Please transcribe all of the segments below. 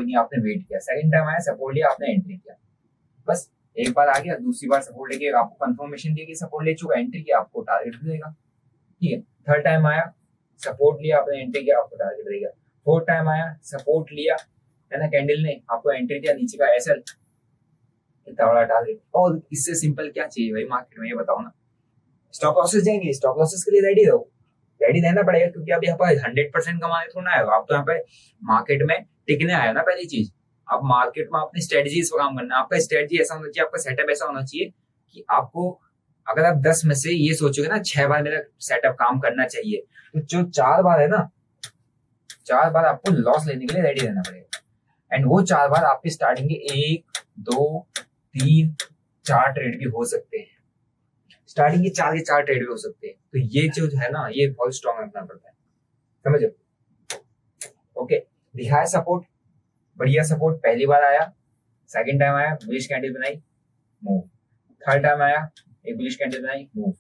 नहीं, आपने वेट किया, सेकंड टाइम आया सपोर्ट लिया, आपने एंट्री किया, बस एक बार आ गया, दूसरी बार सपोर्ट लेके आपको कंफर्मेशन दी कि सपोर्ट ले चुका, एंट्री किया, आपको टारगेट मिलेगा। ठीक है, थर्ड टाइम आया सपोर्ट लिया, आपने एंट्री किया, आपको टारगेट देगा। फोर्थ टाइम आया सपोर्ट लिया, है ना, कैंडल ने आपको एंट्री दिया, नीचे का एसएल, इतना बड़ा टारगेट। और इससे सिंपल क्या चाहिए भाई मार्केट में, ये बताओ ना। स्टॉप लॉसेस जाएंगे, स्टॉप लॉसेस के लिए रेडी रहो, रेडी रहना पड़ेगा, क्योंकि आप यहाँ पर 100% कमाने थोड़ा आए हो, आप तो यहाँ पे मार्केट में टिकने आए हो ना। पहली चीज, आप मार्केट में अपनी स्ट्रेटजीज पर काम करना है, आपका स्ट्रेटजी ऐसा होना चाहिए, आपका सेटअप ऐसा होना चाहिए कि आपको, अगर आप 10 में से ये सोचोगे ना 6 बार मेरा सेटअप काम करना चाहिए, तो जो 4 बार है ना, 4 बार आपको लॉस लेने के लिए रेडी रहना पड़ेगा। एंड वो 4 बार आपके स्टार्टिंग के 1 2 3 4 ट्रेड भी हो सकते हैं, स्टार्टिंग के 4 ट्रेड भी हो सकते हैं। तो ये जो है ना, ये बहुत स्ट्रॉन्ग रखना पड़ता है, समझो। ओके, दिखाया सपोर्ट, बढ़िया सपोर्ट, पहली बार आया, सेकंड टाइम आया बुलिश कैंडल बनाई, मूव, थर्ड टाइम आया एक बुलिश कैंडल बनाई, मूव,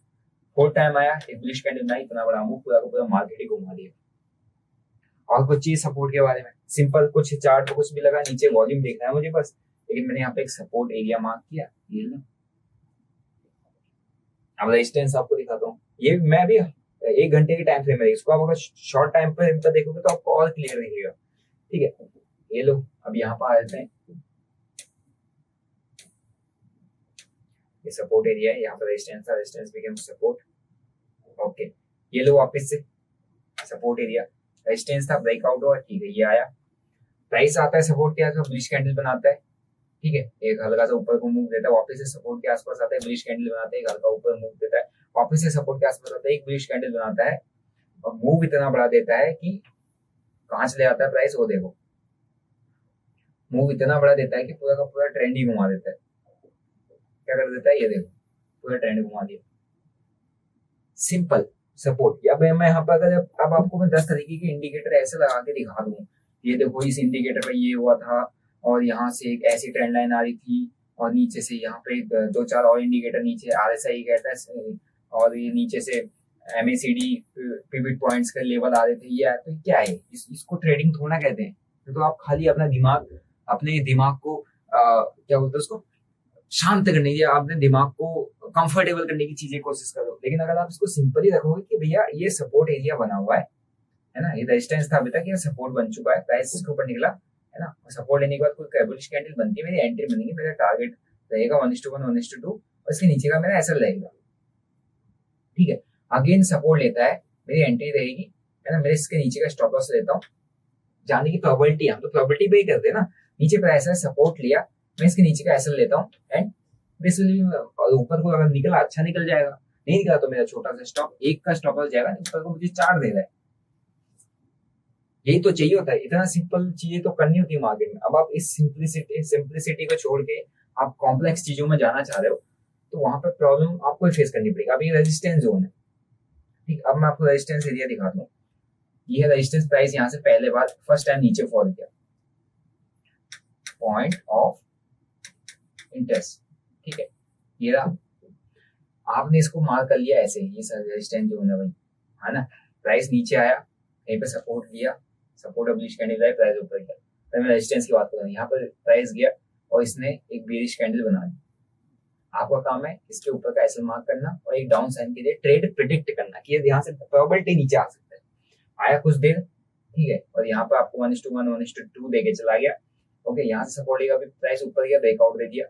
फोर्थ टाइम आया एक बुलिश कैंडल बनाई, इतना बड़ा मूव, पूरा का पूरा मार्केट ही घुमा दिया। और कुछ चीज सपोर्ट के बारे में सिंपल, कुछ चार्ट तो कुछ भी लगा, नीचे वॉल्यूम देखना है मुझे बस, लेकिन मैंने यहाँ पे एक सपोर्ट एरिया मार्क किया, ये लो। अब रेजिस्टेंस आपको दिखाता हूँ, ये मैं भी 1 घंटे के टाइम फ्रेम में, इसको आप अगर शॉर्ट टाइम पर देखोगे तो आपको और क्लियर दिखेगा। ठीक है, ये लो, अब यहाँ पर आ जाते हैं, ये सपोर्ट एरिया है, यहाँ पर रेजिस्टेंस था, रेजिस्टेंस बिकम सपोर्ट। ओके, ये लो वापस से सपोर्ट एरिया, रेजिस्टेंस था, ब्रेकआउट हुआ, ठीक है, ये आया, प्राइस आता है सपोर्ट के आसपास, बुलिश कैंडल बनाता है, ठीक है, एक हल्का सा ऊपर को मूव देता है, वापस से सपोर्ट के आसपास आता है, बुलिश कैंडल बनाता है, एक हल्का ऊपर मूव देता है, वापस से सपोर्ट के आसपास आता है, एक बुलिश कैंडल बनाता है, और मूव इतना बड़ा देता है कि कहां से ले आता है प्राइस, वो देखो, मूव इतना बड़ा देता है कि पूरा का पूरा ट्रेंड ही घुमा देता है। क्या कर देता है, ये देखो, पूरा ट्रेंड घुमा दिया, सिंपल सपोर्ट। या मैं यहाँ पर अगर अब आपको मैं 10 तरीके के इंडिकेटर ऐसे लगा के दिखा दूं, ये देखो इस इंडिकेटर पे ये हुआ था, और यहाँ से एक ऐसी ट्रेंड लाइन आ रही थी, और नीचे से यहाँ पे 2-4 और इंडिकेटर नीचे RSI कहता है, और ये नीचे से MACD पिवट पॉइंट्स का लेवल आ रहे थे, ये तो क्या है, इसको ट्रेडिंग थोड़ा कहते हैं। तो आप खाली अपने दिमाग को क्या बोलते हैं उसको, शांत करने की, आपने दिमाग को कंफर्टेबल करने की चीजें कोशिश करो। लेकिन अगर आप इसको सिंपली रखोगे कि भैया ये सपोर्ट एरिया बना हुआ है ना, ये रेजिस्टेंस था अभी तक, ये सपोर्ट बन चुका है, प्राइस इसके ऊपर निकला है ना, सपोर्ट लेने के बाद कोई बुलिश कैंडल बनती है, मेरी एंट्री बनेगी, मेरा टारगेट रहेगा 1:1 1:2, और इसके नीचे का मेरा एसएल रहेगा। ठीक है, अगेन सपोर्ट लेता है, मेरी एंट्री रहेगी, है ना, मेरे इसके नीचे का स्टॉप लॉस लेता हूँ, जाने की प्रोबेबिलिटी, हम तो प्रोबेबिलिटी पे ही करते हैं ना, नीचे प्राइस है, सपोर्ट लिया, मैं इसके नीचे का एसएल लेता हूँ, एंड बेसिकली ऊपर को अगर निकला अच्छा निकल जाएगा, नहीं निकला तो मेरा छोटा सा स्टॉप, एक का स्टॉप लॉस जाएगा, ऊपर को मुझे 4 दे रहा है। यही तो चाहिए होता है, इतना सिंपल चीजें तो करनी होती है मार्केट में। अब आप इस सिंप्लिसिटी को छोड़ के आप कॉम्प्लेक्स चीजों में जाना चाह रहे हो, तो वहां पर प्रॉब्लम आपको फेस करनी पड़ेगी। अब ये रेजिस्टेंस जोन है, ठीक, अब मैं आपको रेजिस्टेंस एरिया दिखाता हूँ, ये है रेजिस्टेंस, प्राइस यहाँ से पहले बार फर्स्ट टाइम नीचे फॉल किया, पॉइंट ऑफ इंटरेस्ट, ठीक है, ये रहा, आपने इसको मार्क कर लिया ऐसे, ये रेजिस्टेंस जोन है भाई, है ना, प्राइस नीचे आया, कहीं पे सपोर्ट लिया, सपोर्ट बुलिश कैंडल है, प्राइस ऊपर गया, तो मैं रेजिस्टेंस की बात कर रहा हूँ, यहाँ पर प्राइस गया और इसने एक बेरिश कैंडल बना दी, आपका काम है इसके ऊपर का एसएल मार्क करना और एक डाउन साइन के लिए ट्रेड प्रिडिक्ट करना कि यहाँ से प्रोबेबिलिटी नीचे आ सकता है, आया कुछ देर, ठीक है, और यहाँ पर आपको 1:1 1:2 देके चला गया, ओके, यहाँ से सपोर्ट लेगा, प्राइस ऊपर गया, ब्रेकआउट दे दिया,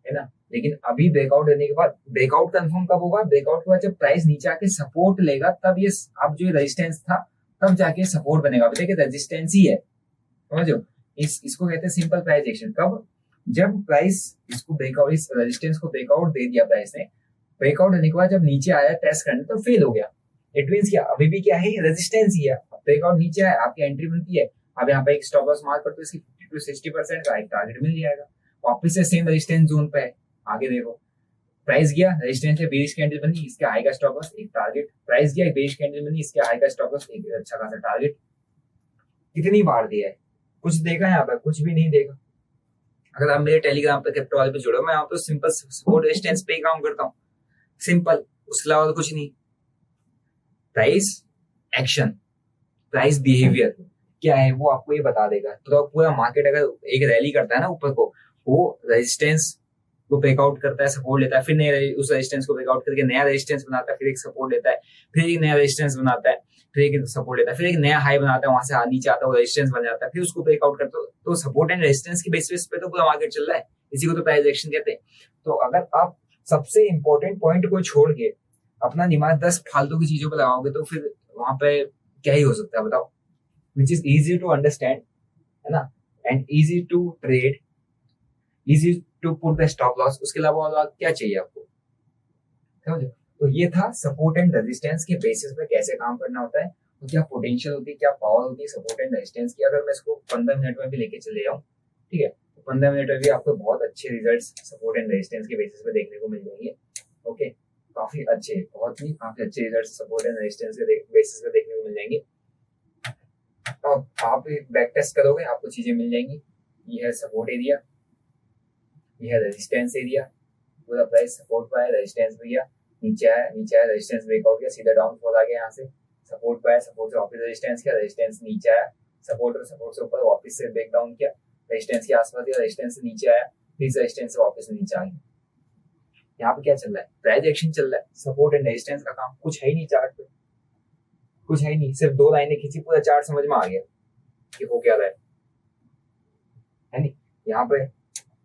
है ना, लेकिन अभी ब्रेकआउट देने के बाद, ब्रेकआउट कंफर्म कब होगा, ब्रेकआउट के बाद जब प्राइस नीचे आके सपोर्ट लेगा, तब ये अब जो रेजिस्टेंस था तब जाके सपोर्ट बनेगा। देखिए रेजिस्टेंस ही है, समझो, इसको कहते हैं सिंपल प्राइस एक्शन। कब, जब प्राइस इसको ब्रेकआउट, इस रेजिस्टेंस को ब्रेकआउट दे दिया प्राइस ने, ब्रेकआउट देने के बाद जब नीचे आया टेस्ट करने तो फेल हो गया, इट मींस क्या, अभी भी क्या है, रेजिस्टेंस ही है, ब्रेकआउट नीचे आया, आपकी एंट्री बनती है, अब यहाँ पे एक स्टॉप लॉस मार्क करते हो, इसकी 50 to 60% का एक टारगेट मिल जाएगा, वापस से सेम रेजिस्टेंस जोन पे है, आगे देखो, प्राइस गया, रेजिस्टेंस है, बेरिश कैंडल बनी, इसके हाई का स्टॉप लॉस, एक टारगेट, प्राइस गया, एक बेरिश कैंडल बनी, इसके हाई का स्टॉप लॉस, एक अच्छा खासा टारगेट। कितनी बार दिया है, कुछ देखा यहाँ पर, कुछ भी नहीं देखा। अगर आप मेरे टेलीग्राम पे क्रिप्टो वाले पे जुड़ो, मैं आप तो सिंपल सपोर्ट रेजिस्टेंस पे ही काम करता हूँ, सिंपल, उसके अलावा कुछ नहीं। प्राइस एक्शन, प्राइस बिहेवियर, क्या है वो आपको ये बता देगा। तो पूरा मार्केट अगर एक रैली करता है ना ऊपर को, वो रेजिस्टेंस को ब्रेकआउट करता है, सपोर्ट लेता है, फिर नए उस रेजिस्टेंस को ब्रेकआउट करके नया रेजिस्टेंस बनाता है, फिर एक सपोर्ट लेता है, फिर एक नया रेजिस्टेंस बनाता है, फिर एक सपोर्ट लेता है, फिर एक नया हाई बनाता है, वहां से नीचे आता है, वो रेजिस्टेंस बन जाता है, फिर उसको ब्रेकआउट करता है। तो सपोर्ट एंड रेजिस्टेंस की बेसिस पे तो पूरा मार्केट चल रहा है, इसी को तो प्राइस एक्शन कहते हैं। तो अगर आप सबसे इंपॉर्टेंट पॉइंट को छोड़ के अपना दिमाग 10 फालतू की चीजों पर लगाओगे तो फिर वहां पे क्या ही हो सकता है बताओ। Which is easy to understand, है ना, and easy to trade, easy to put the stop loss. उसके अलावा और क्या चाहिए आपको, समझो। तो ये था सपोर्ट एंड रेजिस्टेंस के बेसिस पे कैसे काम करना होता है, तो क्या पोटेंशियल होती है, क्या पावर होती है सपोर्ट एंड रेजिस्टेंस की। अगर मैं इसको 15 मिनट में भी लेके चले जाऊँ, ठीक है, तो 15 मिनट में भी आपको बहुत अच्छे रिजल्ट्स सपोर्ट एंड रेजिस्टेंस के बेसिस पे देखने को मिल जाएंगे। ओके, काफी अच्छे, बहुत ही काफी अच्छे रिजल्ट सपोर्ट एंड रेजिस्टेंस के बेसिस पे देखने को मिल जाएंगे। अब आप बैक टेस्ट करोगे, आपको चीजें मिल जाएंगी। ये है सपोर्ट एरिया, ये है रेजिस्टेंस एरिया, पूरा प्राइस सपोर्ट पर है, रेजिस्टेंस भी है, नीचे है, नीचे है, रेजिस्टेंस ब्रेकआउट किया, सीधा डाउनफॉल आ गया, यहाँ से सपोर्ट पर है, सपोर्ट से वापस रेजिस्टेंस किया, रेजिस्टेंस नीचे आया, सपोर्ट और सपोर्ट से ऊपर वापस से ब्रेक डाउन किया, रेजिस्टेंस के आसपास गया, रेजिस्टेंस से नीचे आया, फिर रेजिस्टेंस से वापस नीचे आ गया। यहाँ पे क्या चल रहा है, प्राइस एक्शन चल रहा है। सपोर्ट एंड रेजिस्टेंस का काम कुछ है ही नहीं चार्ट पे, कुछ है ही नहीं, सिर्फ 2 लाइनें खींची, पूरा चार्ट समझ में आ गया कि हो क्या रहा है नहीं। यहाँ पे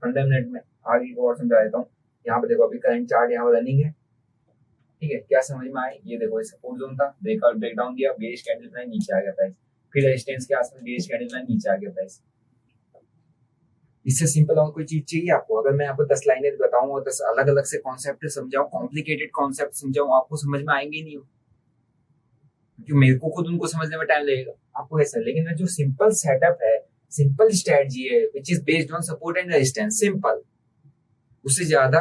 15 मिनट में आगे को और समझा देता हूँ। यहाँ पे देखो अभी करंट चार्ट यहाँ पर रनिंग है, ठीक है, क्या समझ में आए, ये देखो सपोर्ट जोन था, ब्रेकआउट ब्रेकडाउन किया, बेरिश कैंडल बनाई, नीचे आ गया प्राइस, फिर रेजिस्टेंस के आसपास बेरिश कैंडल बनाई, नीचे आ गया प्राइस। इससे सिंपल और कोई चीज चाहिए आपको? अगर मैं आपको 10 लाइनें बताऊं और 10 अलग अलग से कॉन्सेप्ट समझाऊं, कॉम्प्लिकेटेड कॉन्सेप्ट समझाऊं, आपको समझ में आएंगे नहीं, क्योंकि मेरे को खुद उनको समझने में टाइम लगेगा, आपको ऐसा। लेकिन जो सिंपल सेटअप है, सिंपल स्ट्रेटजी है, which is based on support and resistance, simple, उससे ज्यादा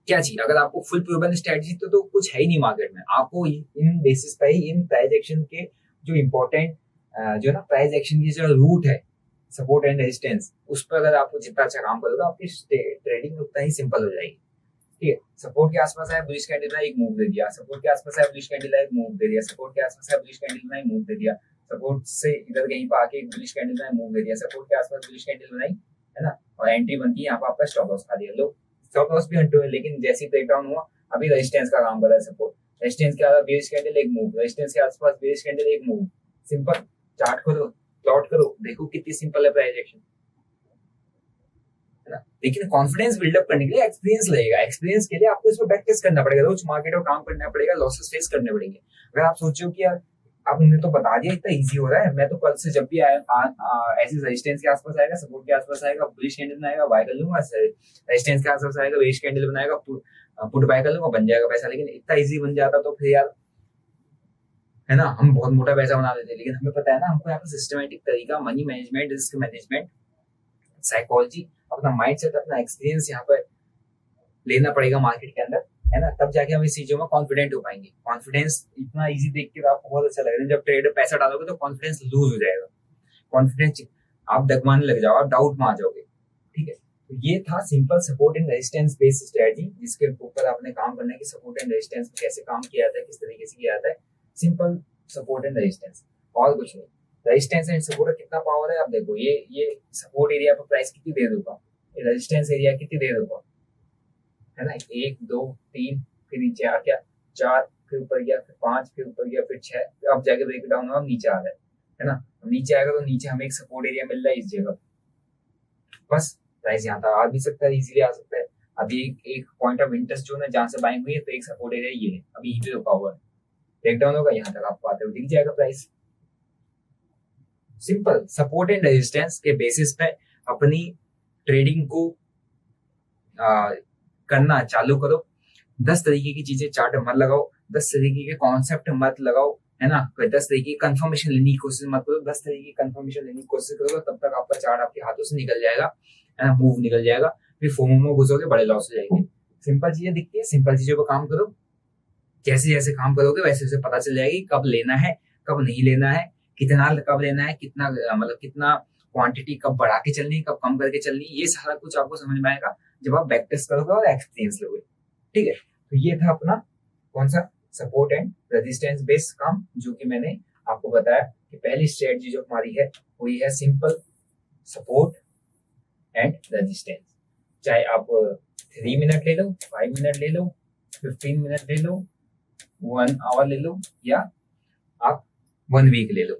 क्या चाहिए? अगर आपको फुल प्रूवन स्ट्रेटजी तो कुछ है ही नहीं मार्केट में। आपको इन बेसिस पे ही, इन प्राइस एक्शन के जो इम्पोर्टेंट जो ना प्राइस एक्शन की जो रूट है, सपोर्ट एंड रेजिस्टेंस, उस पर अगर आपको जितना अच्छा काम करोगे, आपकी ट्रेडिंग उतना ही सिंपल हो जाएगी, ठीक है। सपोर्ट के आसपास आया, बुलिश कैंडल एक मूव दे दिया, सपोर्ट के आसपास आया, बुलिश कैंडल एक मूव दे दिया, सपोर्ट के आसपास आया, बुलिश कैंडल बनाई, मूव दे दिया, सपोर्ट से इधर कहीं पर आके बुलिश कैंडल बनाई, मूव दे दिया, सपोर्ट के आसपास बुलिश कैंडल बनाई, है ना, और एंट्री बनती है, यहाँ पर आपका स्टॉप लॉस खा दिया। लो, स्टॉप लॉस भी हंटो है, लेकिन जैसे ही ब्रेकडाउन हुआ, अभी रेजिस्टेंस का काम कर रहा है सपोर्ट, रेजिस्टेंस के आसपास बेरिश कैंडल एक मूव, रेजिस्टेंस के आसपास बेरिश कैंडल एक मूव। सिंपल, चार्ट करो, प्लॉट करो, देखो कितनी सिंपल है प्राइस एक्शन, है ना। लेकिन कॉन्फिडेंस बिल्डअप करने के लिए एक्सपीरियंस लगेगा, एक्सपीरियंस के लिए आपको इसमें प्रैक्टिस करना पड़ेगा, रोज मार्केट में काम करना पड़ेगा, लॉसेस फेस करने पड़ेंगे। अगर आप सोचो कि यार आपने तो बता दिया इतना इजी हो रहा है, मैं तो कल से जब भी ऐसे रेजिस्टेंस के आसपास आएगा, सपोर्ट के आसपास आएगा, बुलिश कैंडल बनाएगा, बाय कर लूंगा, रेजिस्टेंस के आसपास आएगा, बेरिश कैंडल बनाएगा, पुट बाय कर लूंगा, बन जाएगा पैसा। लेकिन इतना इजी बन जाता तो फिर यार, है ना, हम बहुत मोटा पैसा बना देते। लेकिन हमें पता है ना, हमको यहाँ पे सिस्टमेटिक तरीका, money management, risk management, psychology, अपना माइंडसेट, अपना एक्सपीरियंस यहाँ पर लेना पड़ेगा मार्केट के अंदर, है ना, तब जाके हम इस चीजों में कॉन्फिडेंट हो पाएंगे। कॉन्फिडेंस इतना इजी देख के आपको बहुत अच्छा लगेगा, जब ट्रेड में पैसा डालोगे तो कॉन्फिडेंस लूज हो जाएगा, कॉन्फिडेंस आप डगमाने लग जाओ, आप डाउट में आ जाओगे, ठीक है। तो ये था simple support and resistance based strategy, जिसके ऊपर आपने काम करना है कि सपोर्ट एंड रेजिस्टेंस में कैसे काम किया जाता है, किस तरीके से किया जाता है। सिंपल सपोर्ट एंड रेजिस्टेंस, और कुछ नहीं। रेजिस्टेंस एंड सपोर्ट कितना पावर है आप देखो, ये सपोर्ट एरिया पर प्राइस कितनी दे दूंगा, रेजिस्टेंस एरिया कितनी दे दूंगा, है ना, 1 2 3, फिर नीचे आ गया 4, फिर ऊपर गया, फिर 5, फिर ऊपर गया, फिर 6, अब जाके ब्रेक डाउन हुआ, नीचे आ रहा है ना। नीचे आएगा तो नीचे हमें एक सपोर्ट एरिया मिल रहा है इस जगह, बस प्राइस यहाँ तक आ भी सकता है, इजीली आ सकता है। अभी एक पॉइंट ऑफ इंटरेस्ट जो है जहाँ से बाइंग हुई है, तो एक सपोर्ट एरिया ये है, अभी यहीं पे रुका हुआ है, ब्रेक डाउन होगा, यहाँ तक आपको आते हुए दिख जाएगा price. Simple support and resistance के बेसिस पे अपनी ट्रेडिंग को करना चालू करो। 10 तरीके की चीजें चार्ट मत लगाओ, 10 तरीके के कॉन्सेप्ट मत लगाओ, है ना, 10 तरीके की कंफर्मेशन लेने की कोशिश मत करो। 10 तरीके की कंफर्मेशन लेने की कोशिश करोगे तब तक आपका चार्ट आपके हाथों से निकल जाएगा, है ना, मूव निकल जाएगा, फिर फोमो में घुसोगे, बड़े लॉस हो जाएंगे। सिंपल चीजें दिखती है, सिंपल चीजों पर काम करो, जैसे जैसे काम करोगे वैसे वैसे पता चल जाएगी कब लेना है, कब नहीं लेना है, कितना कब लेना है, कितना मतलब कितना क्वांटिटी कब बढ़ा के चलनी है, कब कम करके चलनी है, ये सारा कुछ आपको समझ में आएगा जब आप बैक टेस्ट करोगे और एक्सपीरियंस लोगे, ठीक है। तो ये था अपना कौन सा सपोर्ट एंड रेजिस्टेंस बेस्ड काम, जो कि मैंने आपको बताया कि पहली स्ट्रेटजी जो हमारी है वो ये है सिंपल सपोर्ट एंड रेजिस्टेंस। चाहे आप 3 मिनट ले लो, 5 मिनट ले लो, 15 मिनट ले लो, 1 आवर ले लो, या आप 1 वीक ले लो,